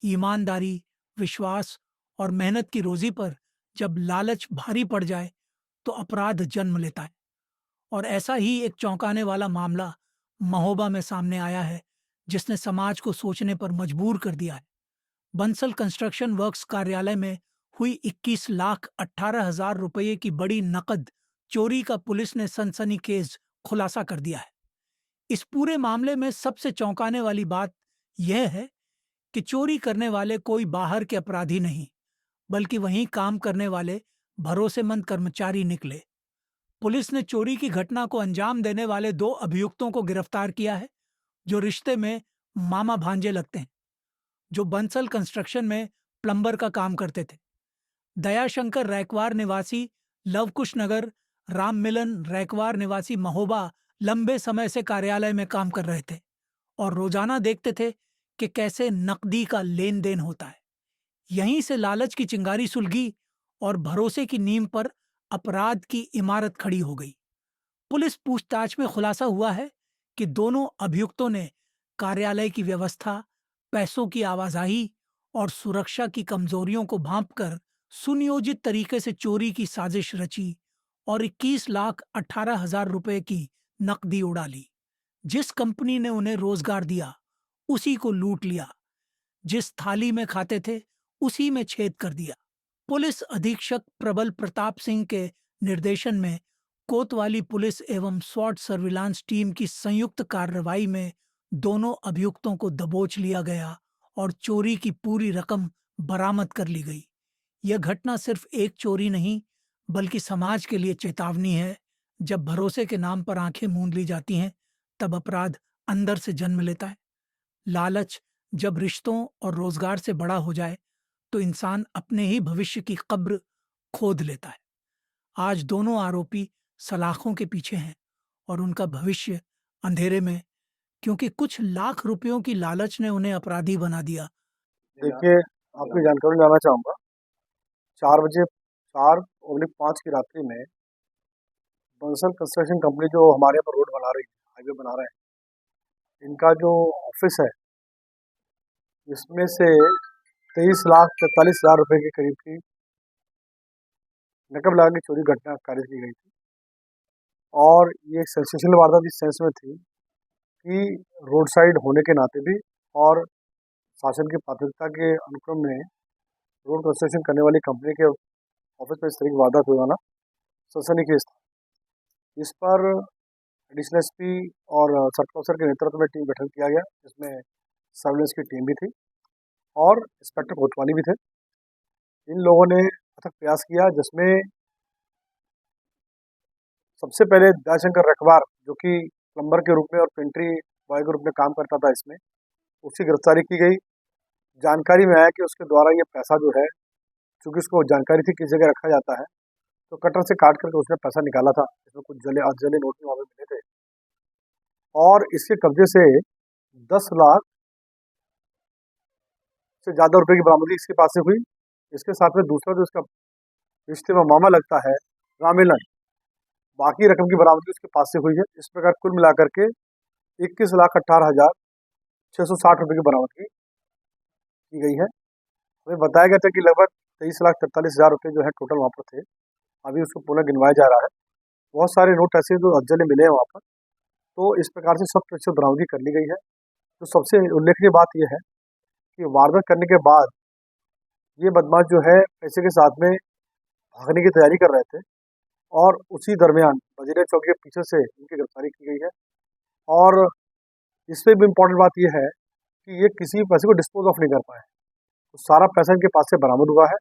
ईमानदारी, विश्वास और मेहनत की रोजी पर जब लालच भारी पड़ जाए तो अपराध जन्म लेता है। और ऐसा ही एक चौंकाने वाला मामला महोबा में सामने आया है, जिसने समाज को सोचने पर मजबूर कर दिया है। बंसल कंस्ट्रक्शन वर्क्स कार्यालय में हुई 21,18,000 रुपये की बड़ी नकद चोरी का पुलिस ने सनसनीखेज खुलासा कर दिया है। इस पूरे मामले में सबसे चौंकाने वाली बात यह है कि चोरी करने वाले कोई बाहर के अपराधी नहीं, बल्कि वहीं काम करने वाले भरोसेमंद कर्मचारी निकले। पुलिस ने चोरी की घटना को अंजाम देने वाले दो अभियुक्तों को गिरफ्तार किया है, जो रिश्ते में मामा भांजे लगते हैं, जो बंसल कंस्ट्रक्शन में प्लम्बर का काम करते थे। दयाशंकर रैकवार निवासी लवकुश नगर, राम मिलन रैकवार निवासी महोबा लंबे समय से कार्यालय में काम कर रहे थे और रोजाना देखते थे कि कैसे नकदी का लेन देन होता है। यहीं से लालच की चिंगारी सुलगी और भरोसे की नींव पर अपराध की इमारत खड़ी हो गई। पुलिस पूछताछ में खुलासा हुआ है कि दोनों अभियुक्तों ने कार्यालय की व्यवस्था, पैसों की आवाजाही और सुरक्षा की कमजोरियों को भांपकर सुनियोजित तरीके से चोरी की साजिश रची और 21,18,000 रुपए की नकदी उड़ा ली। जिस कंपनी ने उन्हें रोजगार दिया, उसी को लूट लिया। जिस थाली में खाते थे, उसी में छेद कर दिया। पुलिस अधीक्षक प्रबल प्रताप सिंह के निर्देशन में कोतवाली पुलिस एवं स्वॉट सर्विलांस टीम की संयुक्त कार्रवाई में दोनों अभियुक्तों को दबोच लिया गया और चोरी की पूरी रकम बरामद कर ली गई। यह घटना सिर्फ एक चोरी नहीं, बल्कि समाज के लिए चेतावनी है। जब भरोसे के नाम पर आंखें मूंद ली जाती हैं, तब अपराध अंदर से जन्म लेता है। लालच जब रिश्तों और रोजगार से बड़ा हो जाए, तो इंसान अपने ही भविष्य की कब्र खोद लेता है। आज दोनों आरोपी सलाखों के पीछे हैं और उनका भविष्य अंधेरे में, क्योंकि कुछ लाख रुपयों की लालच ने उन्हें अपराधी बना दिया। देखिए, आपकी जानकारी में जानना चाहूँगा। 4 बजे 4/5 की रात्रि में बंसल कंस्ट्रक्शन कंपनी जो हमारे यहाँ पर रोड बना रही है, हाईवे बना रहे हैं, इनका जो ऑफिस है, इसमें से 23,43,000 रुपए के करीब की नकद लगा के चोरी घटना कार्य की गई थी। और ये एक सेंसेशनल वारदात इस सेंस में थी कि रोड साइड होने के नाते भी और शासन की प्राथमिकता के अनुक्रम में रोड कंस्ट्रक्शन करने वाली कंपनी के ऑफिस में इस तरह की वारदात हो जाना सनसनीखेज था। इस पर एडिशनल एसपी और सर्कल अफसर के नेतृत्व में टीम गठन किया गया, जिसमें सर्विलेंस की टीम भी थी और इंस्पेक्टर कोतवाली भी थे। इन लोगों ने अथक प्रयास किया, जिसमें सबसे पहले दयाशंकर रखवार, जो कि प्लम्बर के रूप में और पेंट्री बॉय के रूप में काम करता था इसमें, उसकी गिरफ्तारी की गई। जानकारी में आया कि उसके द्वारा ये पैसा जो है, चूँकि उसको जानकारी थी किस जगह रखा जाता है, तो कटर से काट करके उसने पैसा निकाला था। इसमें कुछ अधजले नोट भी वहाँ पे मिले थे और इसके कब्जे से 10 लाख से ज़्यादा रुपए की बरामदगी इसके पास से हुई। इसके साथ में दूसरा जो इसका रिश्ते में मामा लगता है, रामेलन, बाकी रकम की बरामदगी उसके पास से हुई है। इस प्रकार कुल मिलाकर के 21,18,660 रुपए की बरामदगी की गई है। हमें बताया गया था कि लगभग 23,43,000 रुपये जो है टोटल वहाँ पर थे। अभी उसको पुनः गिनवाया जा रहा है। बहुत सारे नोट ऐसे जो अधजले मिले हैं वहाँ पर। तो इस प्रकार से सब प्रतिशत बरामदगी कर ली गई है। तो सबसे उल्लेखनीय बात यह है कि वारदात करने के बाद ये बदमाश जो है पैसे के साथ में भागने की तैयारी कर रहे थे और उसी दरमियान वजीरे चौक के पीछे से इनकी गिरफ्तारी की गई है। और इससे भी इम्पोर्टेंट बात यह है कि ये किसी पैसे को डिस्पोज ऑफ नहीं कर पाए। तो सारा पैसा इनके पास से बरामद हुआ है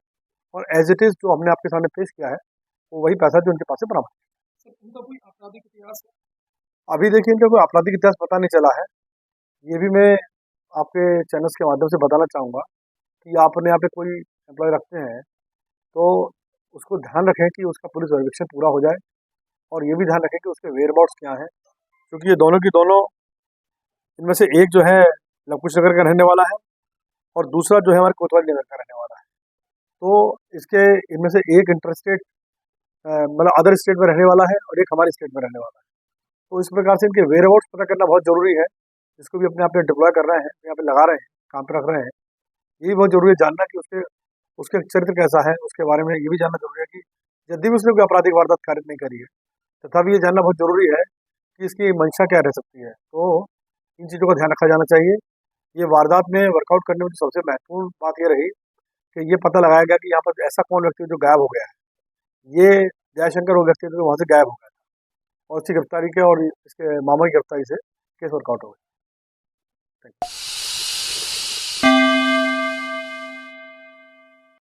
और एज इट इज जो हमने आपके सामने पेश किया है, वो वही पैसा जो इनके पास से बरामद है। इनका कोई आपराधिक इतिहास है? अभी देखिए, इनका कोई आपराधिक इतिहास पता नहीं चला है। ये भी मैं आपके चैनल्स के माध्यम से बताना चाहूँगा कि आप अपने यहाँ पे कोई एम्प्लॉय रखते हैं तो उसको ध्यान रखें कि उसका पुलिस वेरिफिकेशन पूरा हो जाए और ये भी ध्यान रखें कि उसके वेयर अबाउट्स क्या हैं, क्योंकि ये दोनों की दोनों, इनमें से एक जो है लवकुश नगर का रहने वाला है और दूसरा जो है हमारे कोतवाली नगर का रहने वाला है। तो इसके इनमें से एक इंटरस्टेट मतलब अदर स्टेट में रहने वाला है और एक हमारे स्टेट में रहने वाला है। तो इस प्रकार से इनके वेयर अबाउट्स पता करना बहुत जरूरी है। इसको भी अपने आप पे डिप्लॉय कर रहे हैं, यहाँ पे लगा रहे हैं, काम पे रख रहे हैं यही बहुत जरूरी है जानना कि उसके उसके चरित्र कैसा है, उसके बारे में ये भी जानना जरूरी है कि यदि भी उसने कोई आपराधिक वारदात कारित नहीं करी है, तथापि ये जानना बहुत जरूरी है कि इसकी मंशा क्या रह सकती है। तो इन चीज़ों का ध्यान रखा जाना चाहिए। ये वारदात में वर्कआउट करने में जो सबसे महत्वपूर्ण बात ये रही कि ये पता लगाया गया कि यहाँ पर ऐसा कौन व्यक्ति है जो गायब हो गया है। ये जयशंकर वो व्यक्ति थे जो वहाँ से गायब हो गया था और उसकी गिरफ्तारी के और इसके मामा की गिरफ्तारी से केस वर्कआउट हो गया। Thank you.